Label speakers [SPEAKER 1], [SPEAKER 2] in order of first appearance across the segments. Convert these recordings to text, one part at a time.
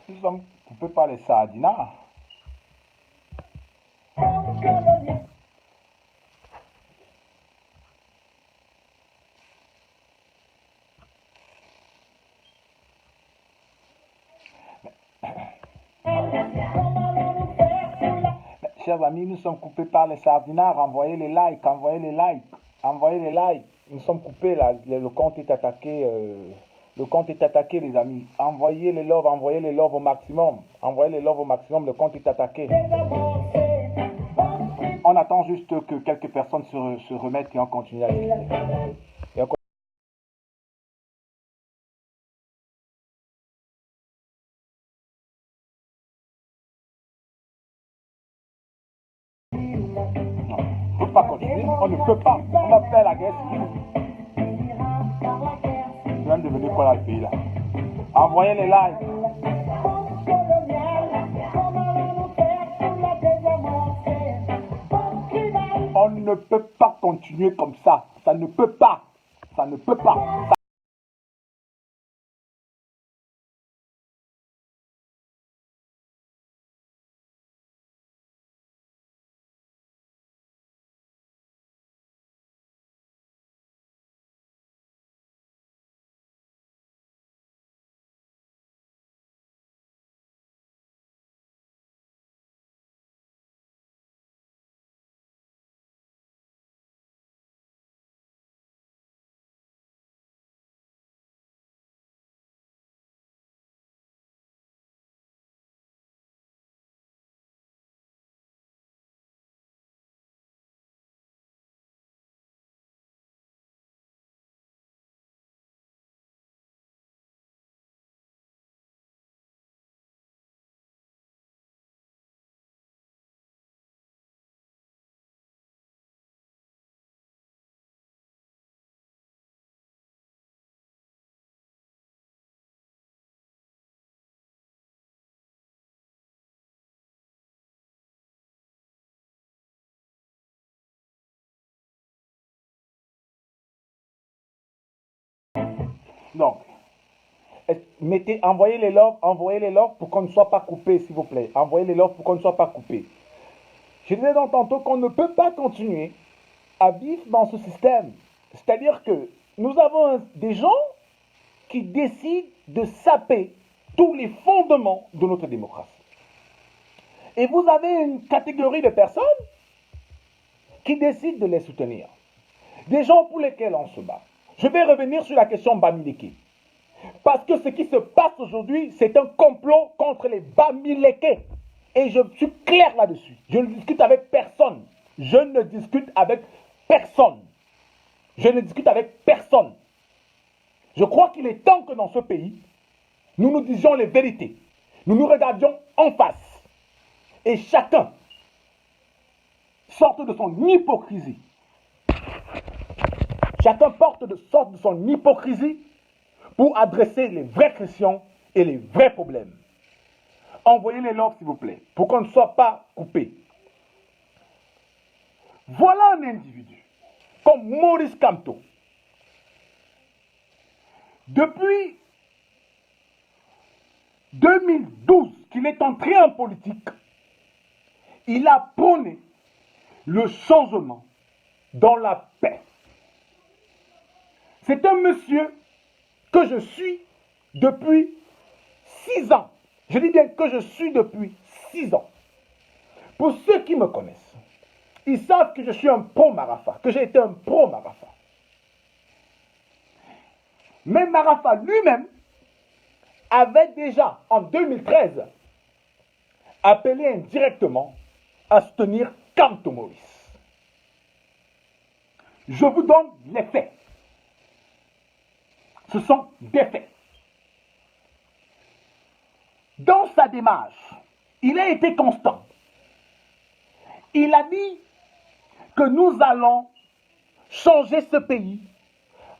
[SPEAKER 1] Nous sommes coupés par les sardinats. Chers amis, nous sommes coupés par les sardinards. Envoyez les likes, envoyez les likes, envoyez les likes. Nous sommes coupés là. Le compte est attaqué. Le compte est attaqué, les amis. Envoyez les loves au maximum. Envoyez les loves au maximum. Le compte est attaqué. On attend juste que quelques personnes se remettent et on continue à discuter. On ne peut pas continuer, on ne peut pas. On va faire la guerre civile. Je viens de devenir quoi là, le pays là? Envoyez les likes. On ne peut pas continuer comme ça. Ça ne peut pas. Ça ne peut pas. Donc, envoyez les loves pour qu'on ne soit pas coupé, s'il vous plaît. Envoyez les loves pour qu'on ne soit pas coupé. Je disais donc tantôt qu'on ne peut pas continuer à vivre dans ce système. C'est-à-dire que nous avons des gens qui décident de saper tous les fondements de notre démocratie. Et vous avez une catégorie de personnes qui décident de les soutenir. Des gens pour lesquels on se bat. Je vais revenir sur la question Bamileke. Parce que ce qui se passe aujourd'hui, c'est un complot contre les Bamileke. Et je suis clair là-dessus. Je ne discute avec personne. Je ne discute avec personne. Je ne discute avec personne. Je crois qu'il est temps que dans ce pays, nous nous disions les vérités. Nous nous regardions en face. Et chacun sorte de son hypocrisie. Chacun sorte de son hypocrisie pour adresser les vraies questions et les vrais problèmes. Envoyez les loves, s'il vous plaît, pour qu'on ne soit pas coupé. Voilà un individu, comme Maurice Kamto. Depuis 2012 qu'il est entré en politique, il a prôné le changement dans la paix. C'est un monsieur que je suis depuis 6 ans. Je dis bien que je suis depuis 6 ans. Pour ceux qui me connaissent, ils savent que je suis un pro-Marafa, que j'ai été un pro-Marafa. Mais Marafa lui-même avait déjà, en 2013, appelé indirectement à soutenir Kamto Maurice. Je vous donne les faits. Ce sont des faits. Dans sa démarche, il a été constant. Il a dit que nous allons changer ce pays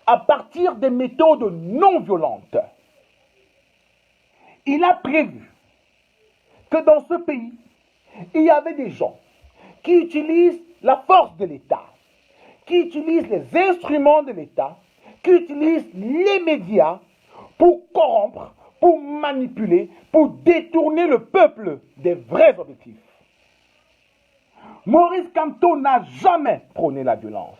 [SPEAKER 1] à partir des méthodes non violentes. Il a prévu que dans ce pays, il y avait des gens qui utilisent la force de l'État, qui utilisent les instruments de l'État, qui utilisent les médias pour corrompre, pour manipuler, pour détourner le peuple des vrais objectifs. Maurice Kamto n'a jamais prôné la violence.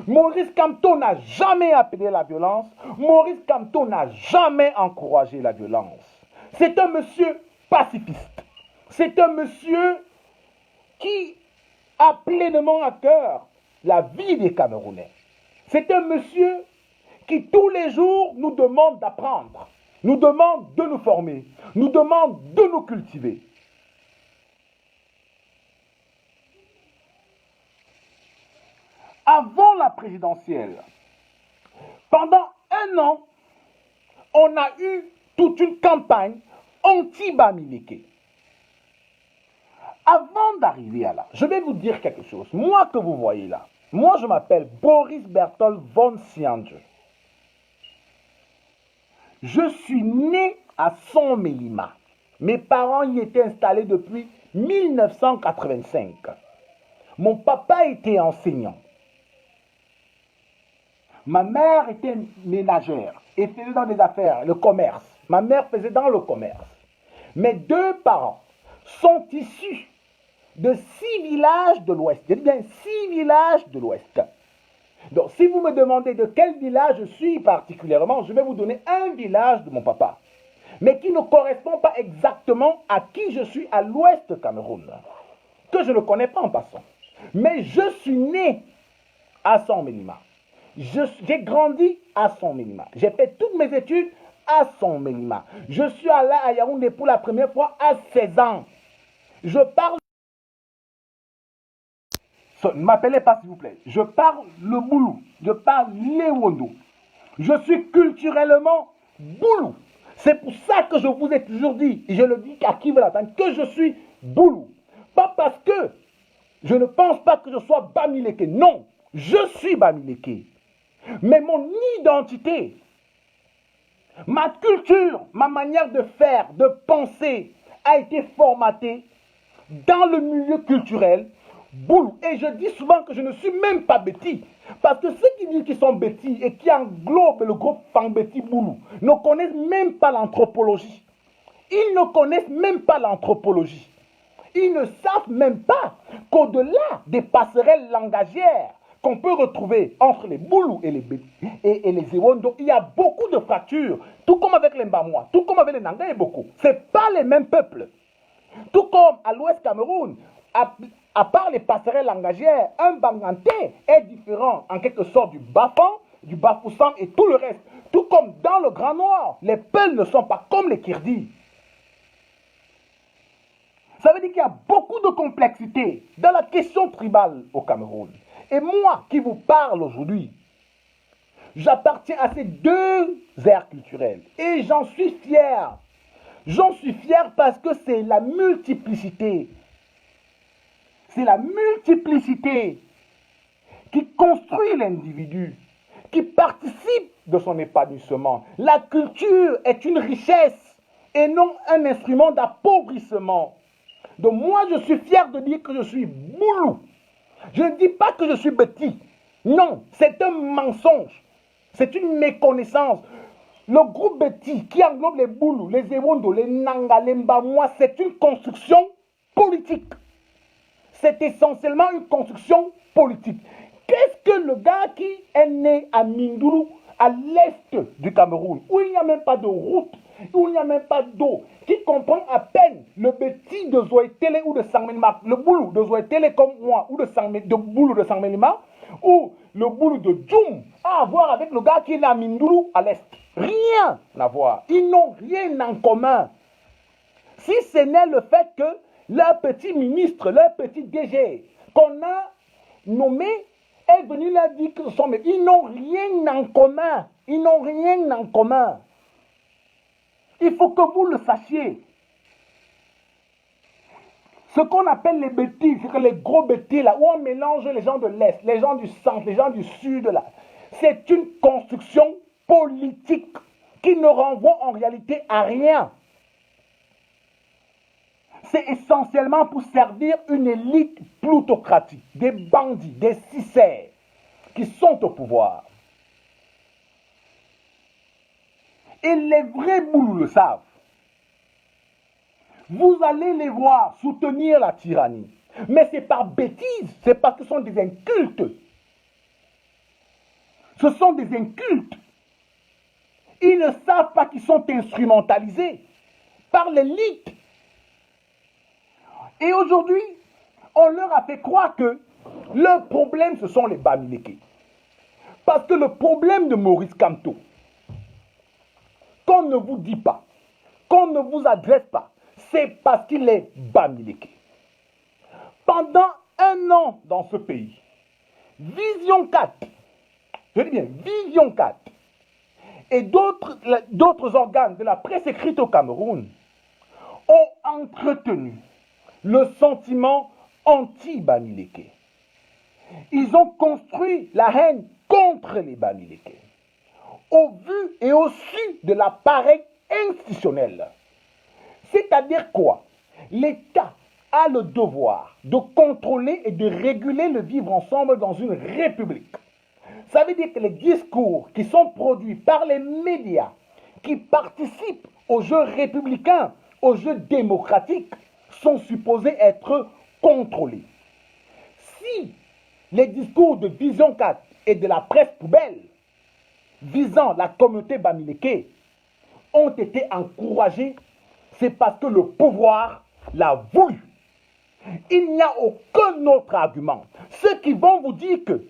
[SPEAKER 1] Maurice Kamto n'a jamais appelé la violence. Maurice Kamto n'a jamais encouragé la violence. C'est un monsieur pacifiste. C'est un monsieur qui a pleinement à cœur la vie des Camerounais. C'est un monsieur qui tous les jours nous demande d'apprendre, nous demande de nous former, nous demande de nous cultiver. Avant la présidentielle, pendant un an, on a eu toute une campagne anti-Bamileke. Avant d'arriver à là, je vais vous dire quelque chose. Moi que vous voyez là, moi je m'appelle Boris Berthold von Siange. Je suis né à Son-Mélima. Mes parents y étaient installés depuis 1985. Mon papa était enseignant. Ma mère était ménagère et faisait dans des affaires, le commerce. Ma mère faisait dans le commerce. Mes deux parents sont issus de 6 villages de l'Ouest. Je dis bien 6 villages de l'Ouest. Donc, si vous me demandez de quel village je suis particulièrement, je vais vous donner un village de mon papa, mais qui ne correspond pas exactement à qui je suis à l'Ouest Cameroun, que je ne connais pas en passant. Mais je suis né à Son-Mélima. J'ai grandi à Son-Mélima. J'ai fait toutes mes études à Son-Mélima. Je suis allé à Yaoundé pour la première fois à 16 ans. Je parle... Ne m'appelez pas s'il vous plaît. Je parle le boulou. Je parle l'éwondo. Je suis culturellement boulou. C'est pour ça que je vous ai toujours dit, et je le dis à qui veut l'entendre, que je suis boulou. Pas parce que je ne pense pas que je sois Bamileke. Non, je suis Bamileke. Mais mon identité, ma culture, ma manière de faire, de penser, a été formatée dans le milieu culturel boulou. Et je dis souvent que je ne suis même pas bêtis. Parce que ceux qui disent qu'ils sont bêtis et qui englobent le groupe Fambeti Boulou ne connaissent même pas l'anthropologie. Ils ne connaissent même pas l'anthropologie. Ils ne savent même pas qu'au-delà des passerelles langagières qu'on peut retrouver entre les Boulous et les Ewondo, il y a beaucoup de fractures, tout comme avec les Mbamois, tout comme avec les Nanga et beaucoup. Ce n'est pas les mêmes peuples. Tout comme à l'Ouest Cameroun, à part les passerelles langagières, un Banganté est différent en quelque sorte du Bafan, du Bafoussam et tout le reste. Tout comme dans le Grand Nord, les Peuls ne sont pas comme les Kirdis. Ça veut dire qu'il y a beaucoup de complexité dans la question tribale au Cameroun. Et moi qui vous parle aujourd'hui, j'appartiens à ces deux aires culturelles. Et j'en suis fier. J'en suis fier parce que c'est la multiplicité. C'est la multiplicité qui construit l'individu, qui participe de son épanouissement. La culture est une richesse et non un instrument d'appauvrissement. Donc moi, je suis fier de dire que je suis boulou. Je ne dis pas que je suis petit. Non, c'est un mensonge. C'est une méconnaissance. Le groupe Beti qui englobe les Boulous, les Ewondo, les Nanga, les Mbamois, c'est une construction politique. C'est essentiellement une construction politique. Qu'est-ce que le gars qui est né à Mindoulou, à l'est du Cameroun, où il n'y a même pas de route, où il n'y a même pas d'eau, qui comprend à peine le Beti de Zoétélé ou de Sangmelima, le Boulou de Zoétélé comme moi, ou de Boulou de Sangmelima, ou le Boulou de Djoum, à voir avec le gars qui est né à Mindoulou, à l'est. Rien à voir. Ils n'ont rien en commun. Si ce n'est le fait que leur petit ministre, leur petit DG, qu'on a nommé, est venu leur dire que ce sont... Mais ils n'ont rien en commun. Ils n'ont rien en commun. Il faut que vous le sachiez. Ce qu'on appelle les bêtises, c'est que les gros bêtises, là, où on mélange les gens de l'Est, les gens du centre, les gens du Sud, là, c'est une construction politique qui ne renvoie en réalité à rien. C'est essentiellement pour servir une élite plutocratique, des bandits, des cicères qui sont au pouvoir. Et les vrais Boulous le savent. Vous allez les voir soutenir la tyrannie. Mais c'est par bêtise, c'est parce que ce sont des incultes. Ce sont des incultes. Ils ne savent pas qu'ils sont instrumentalisés par l'élite. Et aujourd'hui, on leur a fait croire que le problème, ce sont les Bamileke. Parce que le problème de Maurice Kamto, qu'on ne vous dit pas, qu'on ne vous adresse pas, c'est parce qu'il est Bamileke. Pendant un an dans ce pays, Vision 4, je dis bien Vision 4, et d'autres organes de la presse écrite au Cameroun ont entretenu le sentiment anti-Bamileke. Ils ont construit la haine contre les Bamileke, au vu et au su de l'appareil institutionnel. C'est-à-dire quoi? L'État a le devoir de contrôler et de réguler le vivre ensemble dans une république. Ça veut dire que les discours qui sont produits par les médias, qui participent aux jeux républicains, aux jeux démocratiques, sont supposés être contrôlés. Si les discours de Vision 4 et de la presse poubelle visant la communauté Bamileke ont été encouragés, c'est parce que le pouvoir l'a voulu. Il n'y a aucun autre argument. Ceux qui vont vous dire que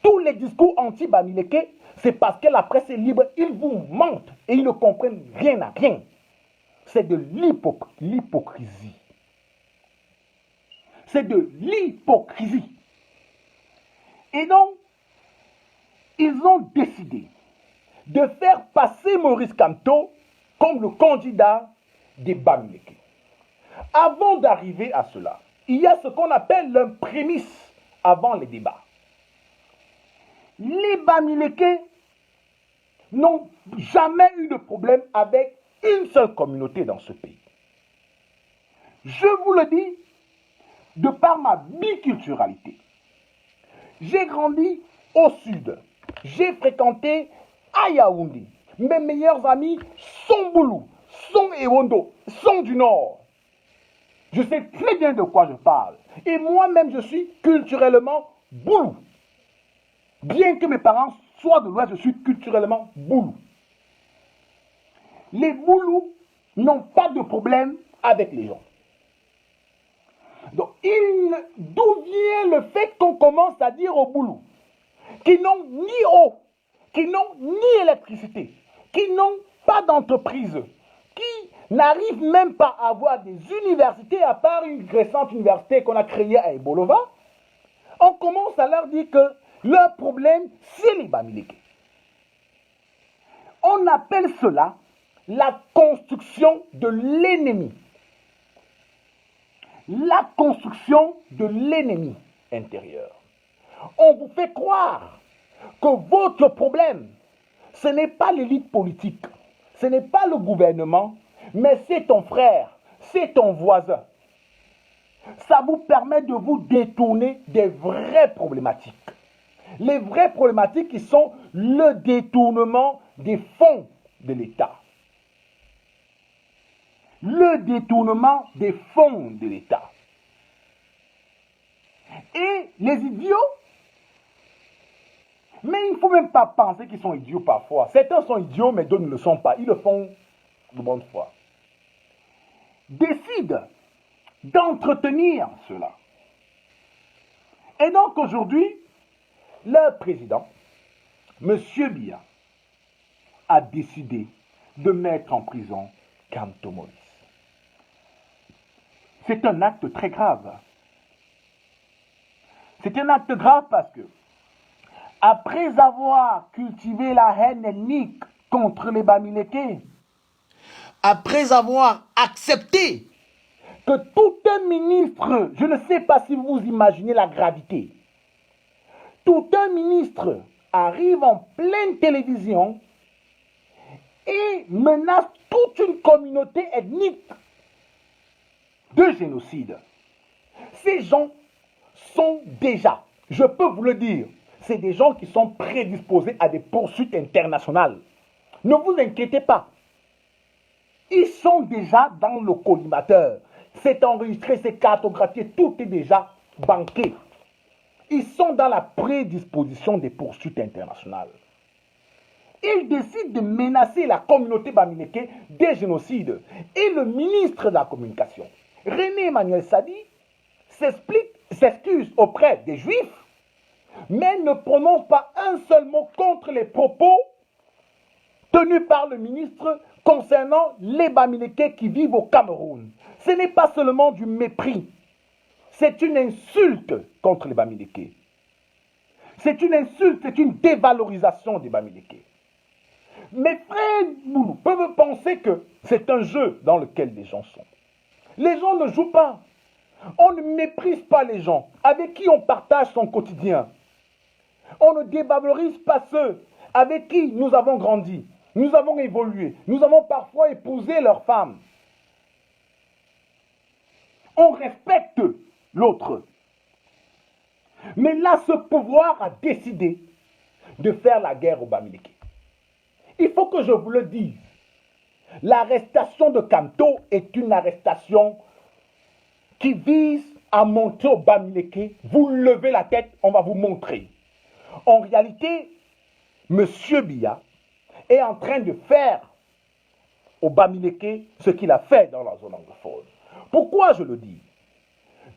[SPEAKER 1] tous les discours anti-Bamileke, c'est parce que la presse est libre, ils vous mentent et ils ne comprennent rien à rien. C'est de l'hypocrisie. C'est de l'hypocrisie. Et donc, ils ont décidé de faire passer Maurice Kamto comme le candidat des Bamileke. Avant d'arriver à cela, il y a ce qu'on appelle un prémisse avant les débats. Les Bamileke n'ont jamais eu de problème avec une seule communauté dans ce pays. Je vous le dis de par ma biculturalité. J'ai grandi au sud. J'ai fréquenté à Yaoundé. Mes meilleurs amis sont Boulou, sont Ewondo, sont du nord. Je sais très bien de quoi je parle. Et moi-même, je suis culturellement Boulou. Bien que mes parents soient de l'ouest, je suis culturellement Boulou. Les Boulous n'ont pas de problème avec les gens. Donc, d'où vient le fait qu'on commence à dire aux Boulous qui n'ont ni eau, qui n'ont ni électricité, qui n'ont pas d'entreprise, qui n'arrivent même pas à avoir des universités, à part une récente université qu'on a créée à Ebolova, on commence à leur dire que leur problème, c'est les Bamileke. On appelle cela la construction de l'ennemi. La construction de l'ennemi intérieur. On vous fait croire que votre problème, ce n'est pas l'élite politique, ce n'est pas le gouvernement, mais c'est ton frère, c'est ton voisin. Ça vous permet de vous détourner des vraies problématiques. Les vraies problématiques qui sont le détournement des fonds de l'État. Le détournement des fonds de l'État. Et les idiots, mais il ne faut même pas penser qu'ils sont idiots parfois. Certains sont idiots, mais d'autres ne le sont pas. Ils le font de bonne foi. Décident d'entretenir cela. Et donc aujourd'hui, le président, M. Biya, a décidé de mettre en prison Kamto Maurice. C'est un acte très grave. C'est un acte grave parce que, après avoir cultivé la haine ethnique contre les Bamileke, après avoir accepté que tout un ministre, je ne sais pas si vous imaginez la gravité, tout un ministre arrive en pleine télévision et menace toute une communauté ethnique de génocide. Ces gens sont déjà, je peux vous le dire, c'est des gens qui sont prédisposés à des poursuites internationales. Ne vous inquiétez pas. Ils sont déjà dans le collimateur. C'est enregistré, c'est cartographié, tout est déjà banqué. Ils sont dans la prédisposition des poursuites internationales. Ils décident de menacer la communauté bamileke des génocides. Et le ministre de la Communication, René Emmanuel Sadi, s'excuse auprès des Juifs, mais ne prononce pas un seul mot contre les propos tenus par le ministre concernant les bamileke qui vivent au Cameroun. Ce n'est pas seulement du mépris, c'est une insulte contre les bamileke. C'est une insulte, c'est une dévalorisation des bamileke. Mes frères Boulou peuvent penser que c'est un jeu dans lequel les gens sont. Les gens ne jouent pas. On ne méprise pas les gens avec qui on partage son quotidien. On ne dévalorise pas ceux avec qui nous avons grandi, nous avons évolué, nous avons parfois épousé leurs femmes. On respecte l'autre. Mais là, ce pouvoir a décidé de faire la guerre aux bamileke. Il faut que je vous le dise. L'arrestation de Kamto est une arrestation qui vise à montrer aux bamileke, vous levez la tête, on va vous montrer. En réalité, M. Biya est en train de faire aux bamileke ce qu'il a fait dans la zone anglophone. Pourquoi je le dis?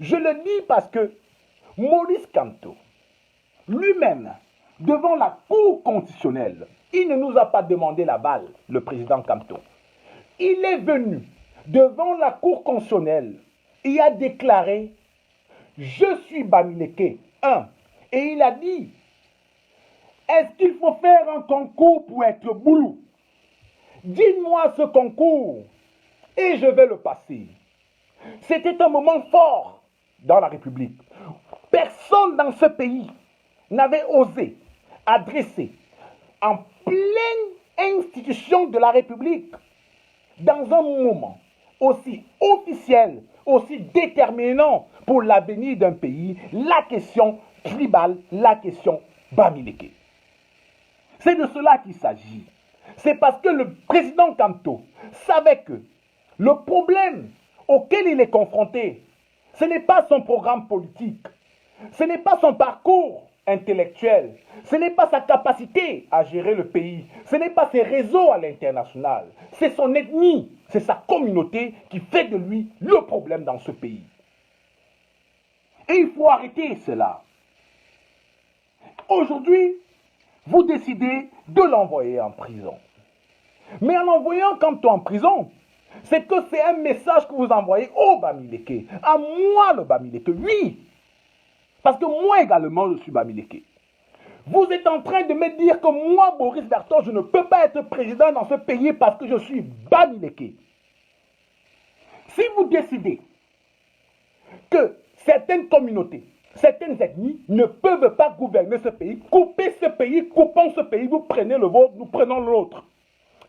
[SPEAKER 1] Je le dis parce que Maurice Kamto, lui-même, devant la Cour constitutionnelle, il ne nous a pas demandé la balle, le président Kamto. Il est venu devant la Cour constitutionnelle et a déclaré « Je suis bamileke ». Et il a dit « Est-ce qu'il faut faire un concours pour être boulou? Dites-moi ce concours et je vais le passer. » C'était un moment fort dans la République. Personne dans ce pays n'avait osé adresser en pleine institution de la République, dans un moment aussi officiel, aussi déterminant pour l'avenir d'un pays, la question tribale, la question bamileke. C'est de cela qu'il s'agit. C'est parce que le président Kamto savait que le problème auquel il est confronté, ce n'est pas son programme politique, ce n'est pas son parcours intellectuel, ce n'est pas sa capacité à gérer le pays, ce n'est pas ses réseaux à l'international, c'est son ethnie, c'est sa communauté qui fait de lui le problème dans ce pays. Et il faut arrêter cela. Aujourd'hui, vous décidez de l'envoyer en prison. Mais en l'envoyant Kamto en prison, c'est que c'est un message que vous envoyez au bamileke, à moi le bamileke, oui. Parce que moi également, je suis bamileke. Vous êtes en train de me dire que moi, Boris Berthold, je ne peux pas être président dans ce pays parce que je suis bamileke. Si vous décidez que certaines communautés, certaines ethnies ne peuvent pas gouverner ce pays, coupez ce pays, coupons ce pays, vous prenez le vôtre, nous prenons l'autre.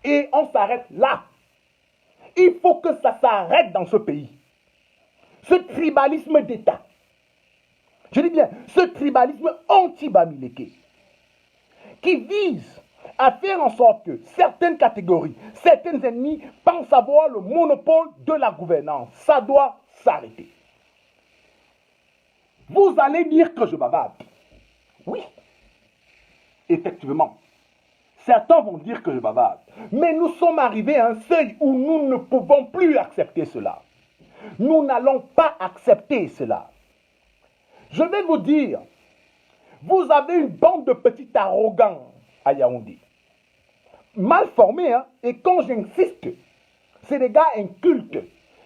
[SPEAKER 1] Et on s'arrête là. Il faut que ça s'arrête dans ce pays. Ce tribalisme d'État. Je dis bien, ce tribalisme anti-bamileke qui vise à faire en sorte que certaines catégories, certains ennemis pensent avoir le monopole de la gouvernance. Ça doit s'arrêter. Vous allez dire que je bavarde. Oui, effectivement. Certains vont dire que je bavarde. Mais nous sommes arrivés à un seuil où nous ne pouvons plus accepter cela. Nous n'allons pas accepter cela. Je vais vous dire, vous avez une bande de petits arrogants à Yaoundé. Mal formés, hein? Et quand j'insiste, c'est des gars incultes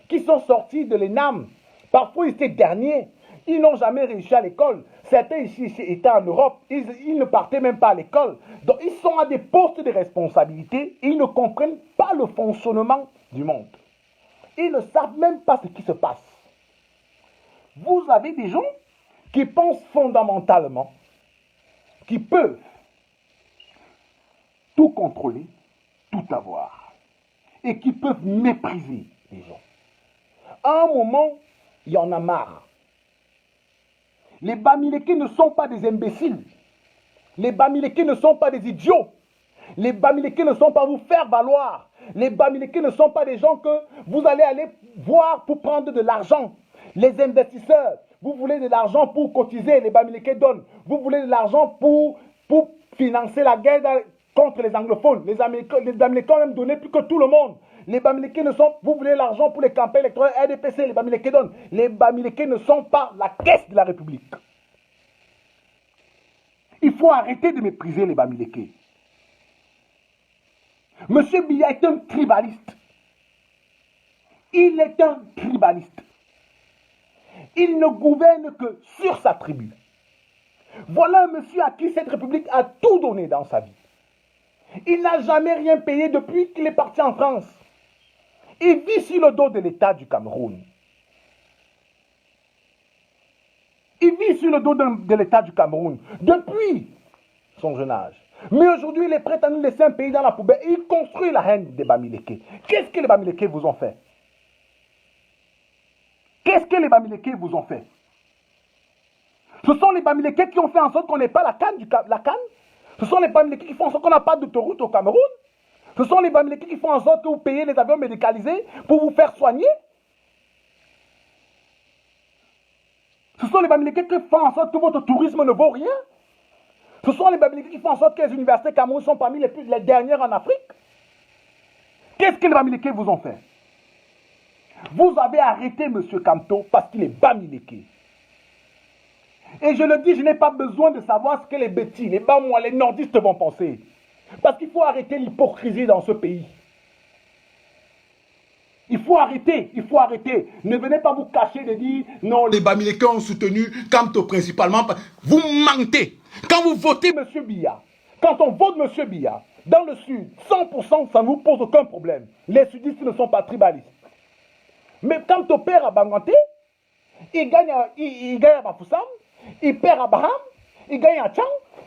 [SPEAKER 1] qui sont sortis de l'ENAM. Parfois, ils étaient derniers. Ils n'ont jamais réussi à l'école. Certains ici étaient en Europe. Ils ne partaient même pas à l'école. Donc, ils sont à des postes de responsabilité et ils ne comprennent pas le fonctionnement du monde. Ils ne savent même pas ce qui se passe. Vous avez des gens qui pensent fondamentalement, qui peuvent tout contrôler, tout avoir, et qui peuvent mépriser les gens. À un moment, il y en a marre. Les bamileke ne sont pas des imbéciles. Les bamileke ne sont pas des idiots. Les Bamileke ne sont pas vous faire valoir. Les Bamileke ne sont pas des gens que vous allez aller voir pour prendre de l'argent. Les investisseurs, vous voulez de l'argent pour cotiser, les Bamileke donnent. Vous voulez de l'argent pour financer la guerre contre les anglophones. Les Bamileke ont même donné plus que tout le monde. Les Bamileke ne sont, vous voulez l'argent pour les campagnes électorales RDPC, les Bamileke donnent. Les Bamileke ne sont pas la caisse de la République. Il faut arrêter de mépriser les Bamileke. Monsieur Biya est un tribaliste. Il est un tribaliste. Il ne gouverne que sur sa tribu. Voilà un monsieur à qui cette République a tout donné dans sa vie. Il n'a jamais rien payé depuis qu'il est parti en France. Il vit sur le dos de l'État du Cameroun. Il vit sur le dos de l'État du Cameroun depuis son jeune âge. Mais aujourd'hui, il est prêt à nous laisser un pays dans la poubelle. Il construit la haine des Bamileke. Qu'est-ce que les Bamileke vous ont fait? Qu'est-ce que les Bamileke vous ont fait? Ce sont les Bamileke qui ont fait en sorte qu'on n'ait pas la canne. Ce sont les Bamileke qui font en sorte qu'on n'a pas d'autoroute au Cameroun. Ce sont les Bamileke qui font en sorte que vous payez les avions médicalisés pour vous faire soigner. Ce sont les Bamileke qui font en sorte que votre tourisme ne vaut rien. Ce sont les Bamileke qui font en sorte que les universités Cameroun sont parmi les dernières en Afrique. Qu'est-ce que les Bamileke vous ont fait? Vous avez arrêté M. Kamto parce qu'il est Bamileke. Et je le dis, je n'ai pas besoin de savoir ce que les bêtis, les Bamois, les nordistes vont penser. Parce qu'il faut arrêter l'hypocrisie dans ce pays. Il faut arrêter, il faut arrêter. Ne venez pas vous cacher de dire non, les Bamileke ont soutenu Kamto principalement. Vous mentez. Quand vous votez M. Biya, quand on vote M. Biya, dans le sud, 100%, ça ne vous pose aucun problème. Les sudistes ne sont pas tribalistes. Mais quand on perd à Banganté, il gagne à Bafoussam, il perd à Baham, il gagne à Tchang,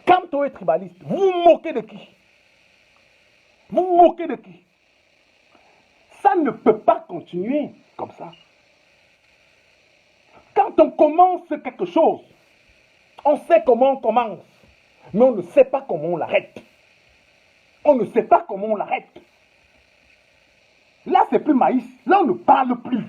[SPEAKER 1] Kamto est tribaliste. Vous vous moquez de qui? Vous vous moquez de qui? Ça ne peut pas continuer comme ça. Quand on commence quelque chose, on sait comment on commence, mais on ne sait pas comment on l'arrête. On ne sait pas comment on l'arrête. Là, c'est plus maïs. Là, on ne parle plus.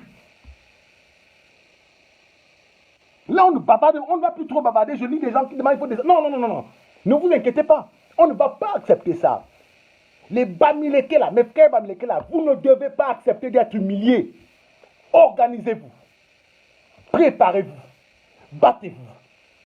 [SPEAKER 1] Là, on ne bavarde, on ne va plus trop bavarder. Je lis des gens qui demandent, il faut des... Non, non, non, non, non. Ne vous inquiétez pas. On ne va pas accepter ça. Les Bamileke là, mes frères Bamileke là, vous ne devez pas accepter d'être humiliés. Organisez-vous. Préparez-vous. Battez-vous.